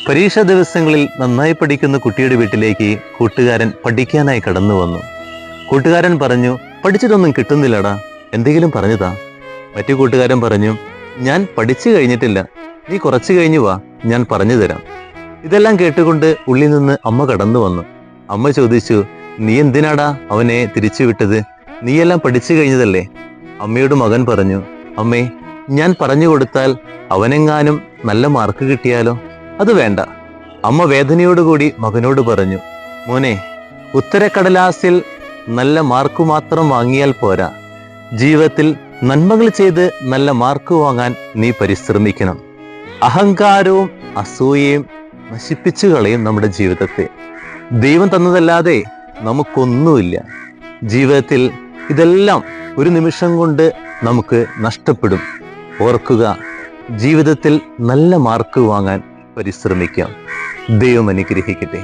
പരീക്ഷാ ദിവസങ്ങളിൽ നന്നായി പഠിക്കുന്ന കുട്ടിയുടെ വീട്ടിലേക്ക് കൂട്ടുകാരൻ പഠിക്കാനായി കടന്നു വന്നു. കൂട്ടുകാരൻ പറഞ്ഞു, പഠിച്ചിട്ടൊന്നും കിട്ടുന്നില്ലടാ, എന്തെങ്കിലും പറഞ്ഞതാ. മറ്റു കൂട്ടുകാരൻ പറഞ്ഞു, ഞാൻ പഠിച്ചു കഴിഞ്ഞിട്ടില്ല, നീ കുറച്ചു കഴിഞ്ഞു വാ, ഞാൻ പറഞ്ഞു തരാം. ഇതെല്ലാം കേട്ടുകൊണ്ട് ഉള്ളിൽ നിന്ന് അമ്മ കടന്നു വന്നു. അമ്മ ചോദിച്ചു, നീ എന്തിനാടാ അവനെ തിരിച്ചു വിട്ടത്? നീയെല്ലാം പഠിച്ചു കഴിഞ്ഞതല്ലേ? അമ്മയോട് മകൻ പറഞ്ഞു, അമ്മേ, ഞാൻ പറഞ്ഞു കൊടുത്താൽ അവനെങ്ങാനും നല്ല മാർക്ക് കിട്ടിയാലോ? അത് വേണ്ട. അമ്മ വേദനയോടുകൂടി മകനോട് പറഞ്ഞു, മോനെ, ഉത്തരക്കടലാസിൽ നല്ല മാർക്ക് മാത്രം വാങ്ങിയാൽ പോരാ, ജീവിതത്തിൽ നന്മകൾ ചെയ്ത് നല്ല മാർക്ക് വാങ്ങാൻ നീ പരിശ്രമിക്കണം. അഹങ്കാരവും അസൂയയും നശിപ്പിച്ചു കളയും നമ്മുടെ ജീവിതത്തെ. ദൈവം തന്നതല്ലാതെ നമുക്കൊന്നുമില്ല. ജീവിതത്തിൽ ഇതെല്ലാം ഒരു നിമിഷം കൊണ്ട് നമുക്ക് നഷ്ടപ്പെടും. ഓർക്കുക, ജീവിതത്തിൽ നല്ല മാർക്ക് വാങ്ങാൻ പരിശ്രമിക്കാം. ദൈവം അനുഗ്രഹിക്കട്ടെ.